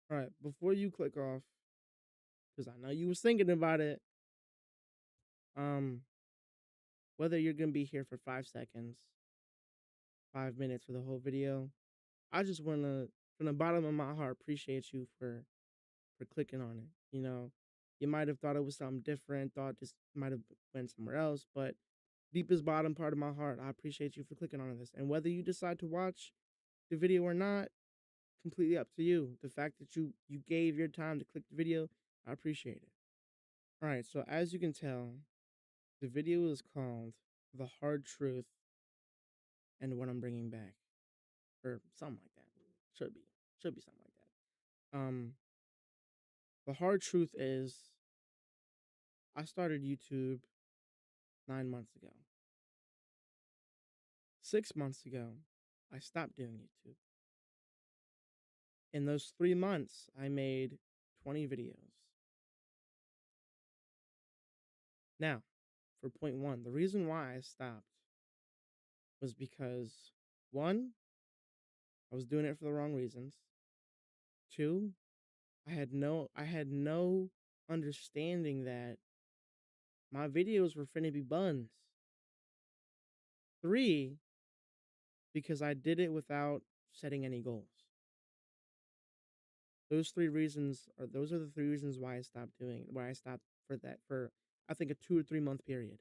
All right, before you click off, because I know you was thinking about it, um, whether you're gonna be here for 5 seconds, 5 minutes for the whole video, I just wanna, from the bottom of my heart, appreciate you for clicking on it. You might have thought it was something different, thought this might have went somewhere else, but deepest bottom part of my heart, I appreciate you for clicking on this. And whether you decide to watch the video or not, completely up to you. The fact that you gave your time to click the video, I appreciate it. All right, so as you can tell, the video is called "The Hard Truth and What I'm Bringing Back," or something like that. Should be, should be something like that. The hard truth is, I started YouTube 9 months ago. 6 months ago, I stopped doing YouTube. In those 3 months, I made 20 videos. Now, for point one, the reason why I stopped was because, one, I was doing it for the wrong reasons. Two, I had no understanding that my videos were finna be buns. Three, because I did it without setting any goals. Those are the three reasons why I stopped for I think a 2 or 3 month period.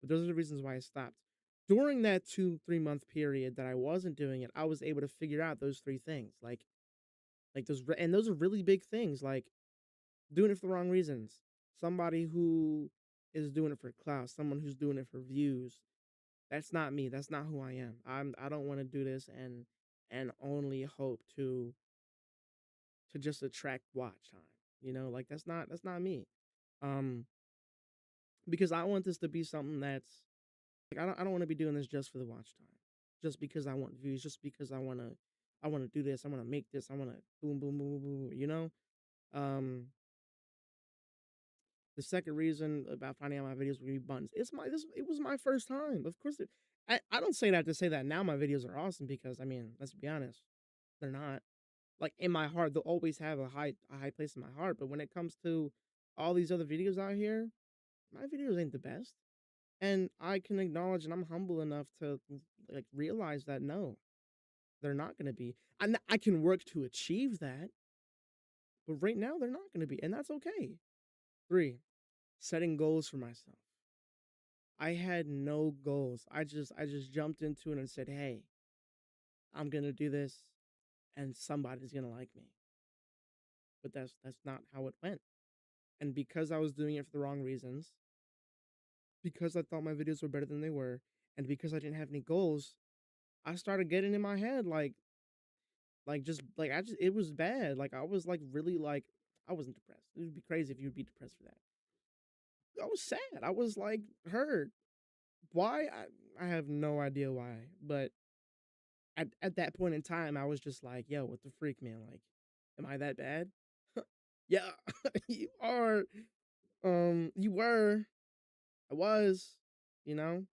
But those are the reasons why I stopped. During that 2, 3 month period that I wasn't doing it, I was able to figure out those three things. And those are really big things. Like doing it for the wrong reasons. Somebody who is doing it for clout, someone who's doing it for views. That's not me. That's not who I am. I don't want to do this and only hope to just attract watch time. Like that's not me. Um because I want this to be something that's like I don't want to be doing this just for the watch time. Just because I want views, just because I want to do this, I want to make this, I want to boom boom boom boom, Um the second reason about finding out my videos would be buttons. It was my first time. Of course I don't say that to say that now my videos are awesome because I mean, let's be honest, they're not. Like in my heart, they'll always have a high place in my heart. But when it comes to all these other videos out here, my videos ain't the best. And I can acknowledge and I'm humble enough to like realize that no, they're not gonna be. I can work to achieve that, but right now they're not gonna be, and that's okay. Three, setting goals for myself. I had no goals. I just jumped into it and said, "Hey, I'm gonna do this, and somebody's gonna like me." But that's not how it went. And because I was doing it for the wrong reasons, because I thought my videos were better than they were, and because I didn't have any goals, I started getting in my head just like I just it was bad. Like I was like really like I wasn't depressed. It would be crazy if you'd be depressed for that. I was sad. I was like hurt. Why? I have no idea why. But at that point in time, I was just like, yo, what the freak, man? Like, am I that bad? Yeah, you are. You were. I was, you know?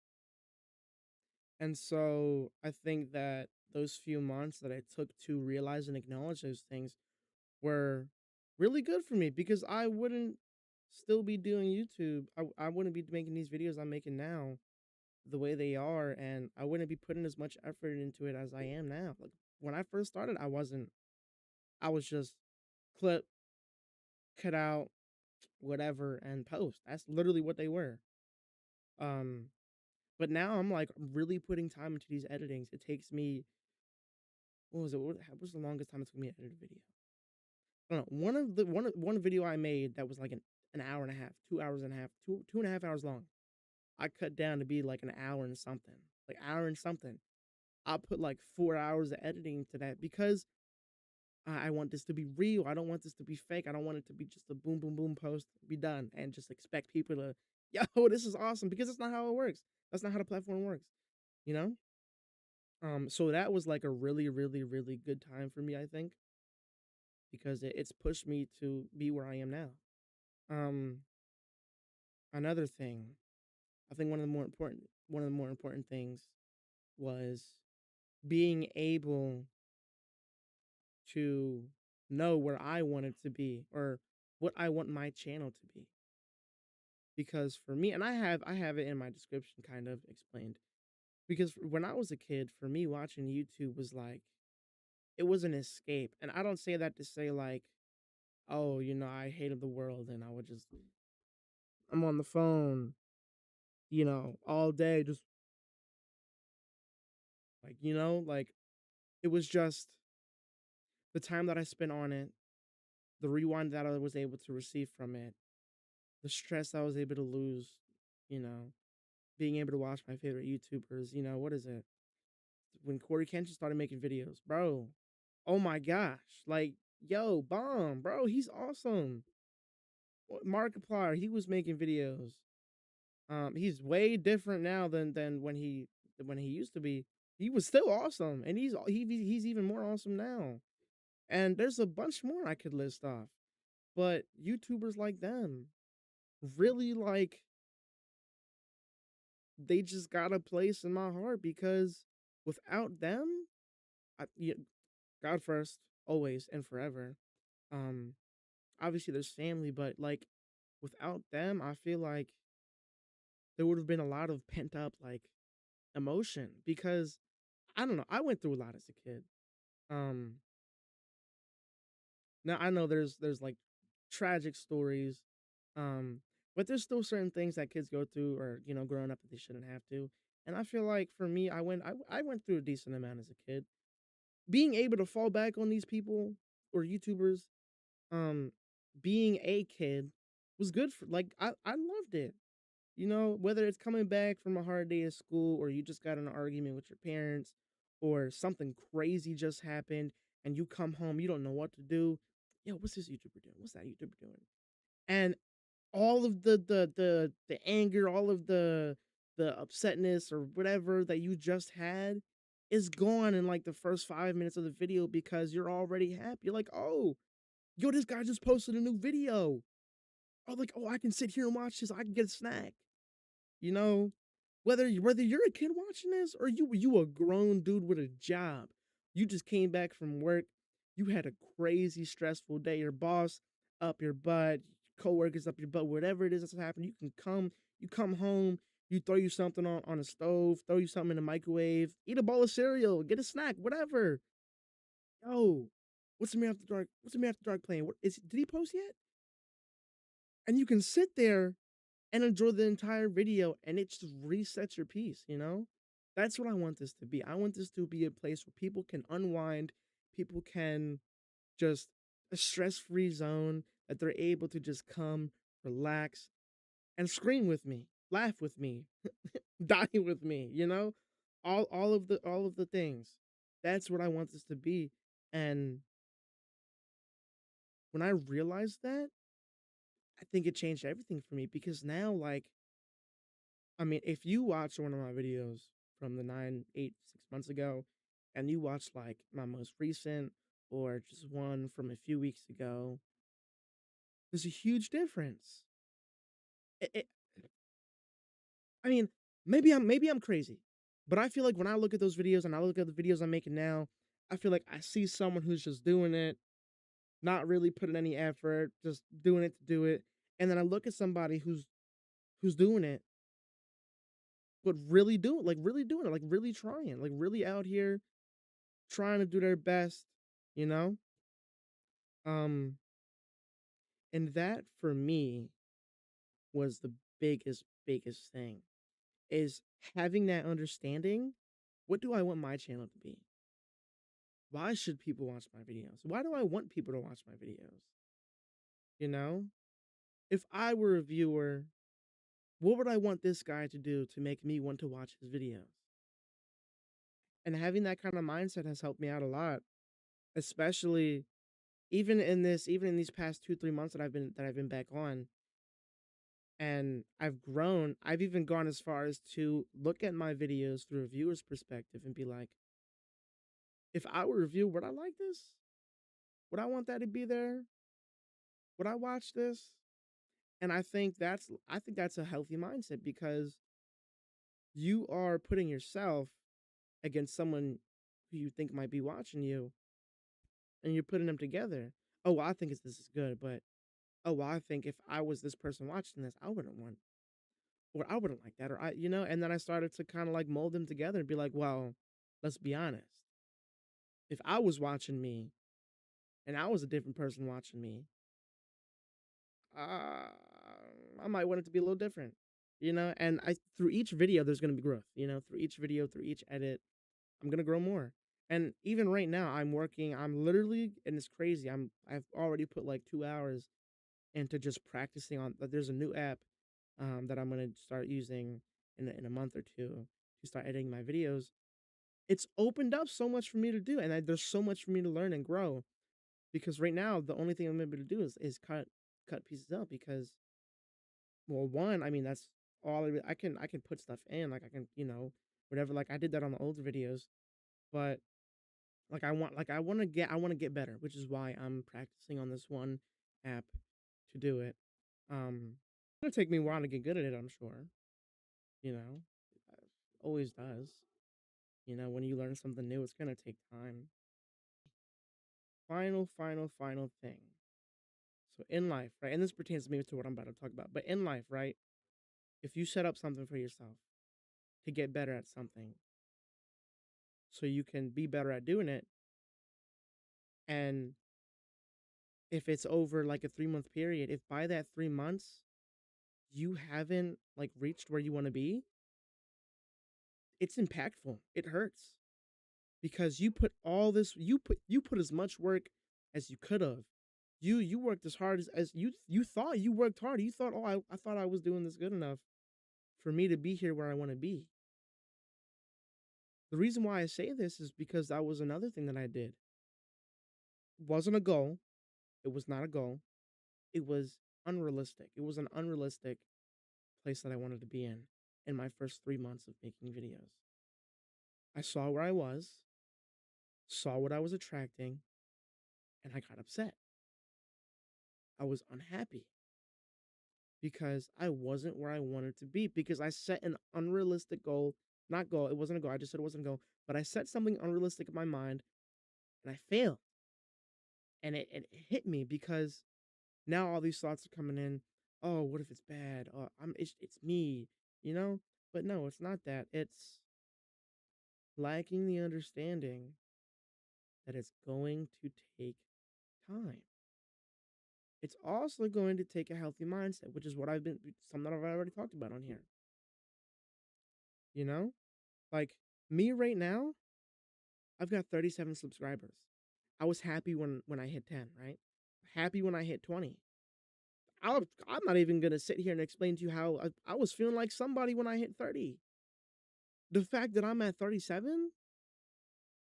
And so I think that those few months that I took to realize and acknowledge those things were really good for me because I wouldn't still be doing YouTube. I wouldn't be making these videos I'm making now the way they are, and I wouldn't be putting as much effort into it as I am now. Like when I first started, I wasn't. I was just clip, cut out, whatever, and post. That's literally what they were. Um, but now I'm like really putting time into these editings. It takes me what was it? What was the longest time it took me to edit a video? I don't know. One video I made that was like an hour and a half, 2 hours and a half, 2.5 hours long. I cut down to be like an hour and something, like hour and something. I put like 4 hours of editing to that because I want this to be real. I don't want this to be fake. I don't want it to be just a boom, boom, boom post, be done, and just expect people to, yo, this is awesome because that's not how it works. That's not how the platform works, you know? So that was like a really, really, really good time for me, I think, because it's pushed me to be where I am now. Um, Another thing, I think one of the more important things was being able to know where I want it to be or what I want my channel to be. Because for me, and I have it in my description kind of explained. Because when I was a kid, for me watching YouTube was like it was an escape. And I don't say that to say like, oh, I hated the world and I would just I'm on the phone, all day just like, like it was just the time that I spent on it, the rewind that I was able to receive from it, the stress I was able to lose, you know, being able to watch my favorite YouTubers, what is it? When Corey Kenshin started making videos, bro. Oh my gosh. Like, yo, bomb, bro. He's awesome. Markiplier, he was making videos. He's way different now than when he used to be. He was still awesome, and he's even more awesome now. And there's a bunch more I could list off. But YouTubers like them really like they just got a place in my heart because without them, yeah, God first, always and forever. Um, Obviously there's family, but like without them, I feel like there would have been a lot of pent up like emotion because I don't know, I went through a lot as a kid. Um, Now I know there's like tragic stories, um, but there's still certain things that kids go through or growing up that they shouldn't have to. And I feel like for me, I went through a decent amount as a kid. Being able to fall back on these people or YouTubers, um, being a kid was good for like I loved it. Whether it's coming back from a hard day at school or you just got in an argument with your parents or something crazy just happened and you come home, you don't know what to do. Yo, what's this YouTuber doing? What's that YouTuber doing? And all of the anger, all of the upsetness or whatever that you just had is gone in like the first 5 minutes of the video because you're already happy. You're like, oh, yo, this guy just posted a new video. Oh, like, oh, I can sit here and watch this. I can get a snack. You know, whether you're a kid watching this or you a grown dude with a job, you just came back from work, you had a crazy stressful day, your boss up your butt, coworkers up your butt, whatever it is that's happening, you come home, you throw you something on a stove, throw you something in the microwave, eat a bowl of cereal, get a snack, whatever. Yo, what's the man after dark? What's the man after dark playing? Did he post yet? And you can sit there and enjoy the entire video and it just resets your piece. That's what I want this to be. I want this to be a place where people can unwind, people can just a stress-free zone that they're able to just come, relax, and scream with me, laugh with me, die with me. All of the things. That's what I want this to be. And when I realized that, I think it changed everything for me because now like I mean, if you watch one of my videos from the 6 months ago, and you watch like my most recent or just one from a few weeks ago, there's a huge difference. It, I mean, maybe I'm crazy, but I feel like when I look at those videos and I look at the videos I'm making now, I feel like I see someone who's just doing it, not really putting any effort, just doing it to do it, and then I look at somebody who's doing it but really doing it, like really trying, like really out here trying to do their best, you know? Um, and that for me was the biggest thing is having that understanding. What do I want my channel to be? Why should people watch my videos? Why do I want people to watch my videos? You know? If I were a viewer, what would I want this guy to do to make me want to watch his videos? And having that kind of mindset has helped me out a lot, especially even in these past 2 3 months that I've been back on and I've grown. I've even gone as far as to look at my videos through a viewer's perspective and be like, if I were a viewer, would I like this? Would I want that to be there? Would I watch this? And I think that's a healthy mindset because you are putting yourself against someone who you think might be watching you and you're putting them together. oh, well, I think this is good, but oh, well, I think if I was this person watching this, I wouldn't want, or I wouldn't like that, or and then I started to kind of like mold them together and be like, well, let's be honest. If I was watching me and I was a different person watching me, uh, I might want it to be a little different, And through each video, there's gonna be growth, Through each video, through each edit, I'm gonna grow more. And even right now, I'm working. I'm literally, and it's crazy. I've already put like 2 hours into just practicing on. There's a new app, that I'm gonna start using in a month or two to start editing my videos. It's opened up so much for me to do, and there's so much for me to learn and grow. Because right now, the only thing I'm able to do is cut pieces out because, well, one, I mean, that's all I can put stuff in, like, I can, whatever, like, I did that on the older videos, but, I wanna get better, which is why I'm practicing on this one app to do it. It'll take me a while to get good at it, I'm sure, you know? Uh, Always does. When you learn something new, it's gonna take time. Final, final, final thing. So in life, right, and this pertains maybe to what I'm about to talk about, but in life, right, if you set up something for yourself to get better at something, so you can be better at doing it, and if it's over like a 3-month period, if by that 3 months you haven't like reached where you want to be, it's impactful. It hurts because you put as much work as you could have. You worked as hard as you thought you worked hard. You thought, oh, I thought I was doing this good enough for me to be here where I want to be. The reason why I say this is because that was another thing that I did. It wasn't a goal. It was not a goal. It was unrealistic. It was an unrealistic place that I wanted to be in my first 3 months of making videos. I saw where I was, saw what I was attracting, and I got upset. I was unhappy because I wasn't where I wanted to be because I set an unrealistic goal. Not goal, it wasn't a goal. I just said it wasn't a goal, but I set something unrealistic in my mind and I failed. And it hit me because now all these thoughts are coming in. Oh, what if it's bad? Oh, it's me, you know? But no, it's not that. It's lacking the understanding that it's going to take time. It's also going to take a healthy mindset, which is something that I've already talked about on here. You know? Like me right now, I've got 37 subscribers. I was happy when I hit 10, right? Happy when I hit 20. I'm not even gonna sit here and explain to you how I was feeling like somebody when I hit 30. The fact that I'm at 37,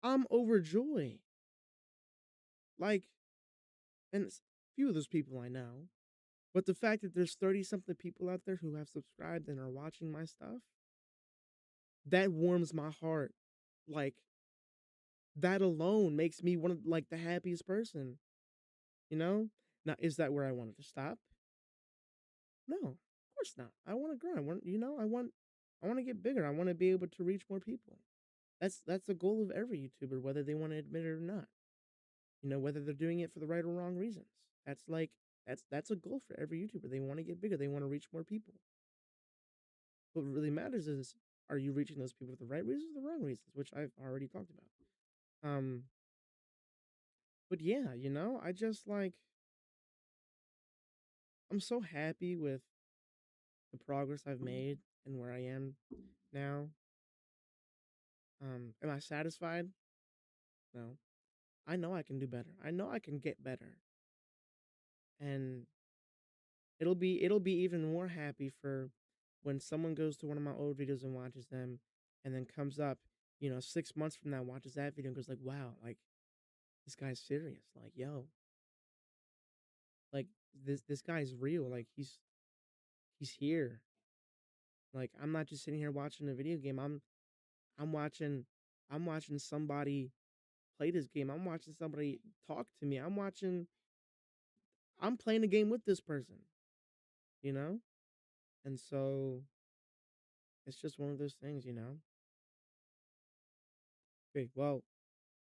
I'm overjoyed. Like, and few of those people I know, but the fact that there's 30 something people out there who have subscribed and are watching my stuff, that warms my heart. Like, that alone makes me one of like the happiest person, you know? Now, is that where I wanted to stop? No, of course not. I want to grow. I want to get bigger. I want to be able to reach more people. That's the goal of every YouTuber, whether they want to admit it or not. Whether they're doing it for the right or wrong reasons. That's like that's a goal for every YouTuber. They want to get bigger. They want to reach more people. What really matters is, are you reaching those people for the right reasons or the wrong reasons, which I've already talked about. But yeah, I just like I'm so happy with the progress I've made and where I am now. Am I satisfied? No. I know I can do better. I know I can get better. And it'll be even more happy for when someone goes to one of my old videos and watches them and then comes up, 6 months from now, watches that video and goes like, wow, like this guy's serious. Like, yo, like this guy's real. Like he's here. Like I'm not just sitting here watching a video game. I'm watching I'm watching somebody play this game. I'm watching somebody talk to me. I'm playing a game with this person, you know? And so it's just one of those things. Okay, well,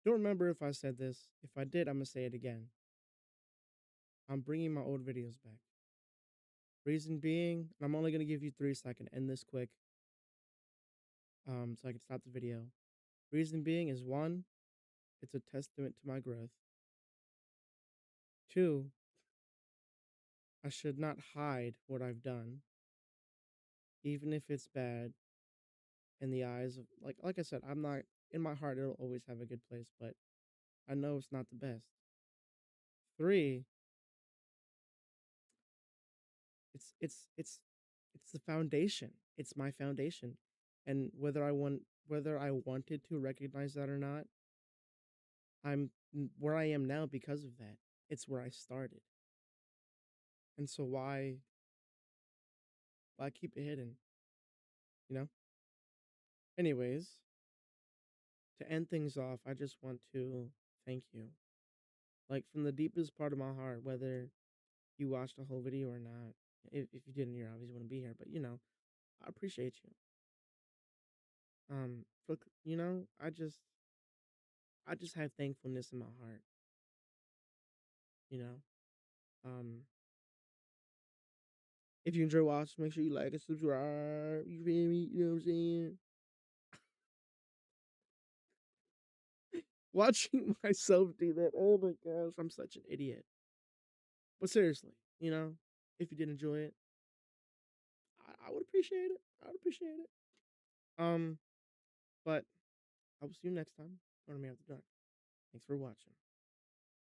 don't remember if I said this. If I did, I'm gonna say it again. I'm bringing my old videos back. Reason being, and I'm only gonna give you 3 so I can end this quick, so I can stop the video. Reason being is one, it's a testament to my growth. Two, I should not hide what I've done, even if it's bad in the eyes of like I said, I'm not in my heart it'll always have a good place, but I know it's not the best. Three, it's the foundation. It's my foundation. And whether I wanted to recognize that or not, where I am now because of that. It's where I started. And so why keep it hidden, you know? Anyways, to end things off, I just want to thank you. Like from the deepest part of my heart, whether you watched the whole video or not. If you didn't, you obviously wouldn't be here, but I appreciate you. For I just have thankfulness in my heart, you know. Um, if you enjoy watching, make sure you like and subscribe. You feel me? You know what I'm saying? Watching myself do that, oh my gosh, I'm such an idiot. But seriously, if you did enjoy it, I would appreciate it. I would appreciate it. Um, but I will see you next time on Me After Dark. Thanks for watching.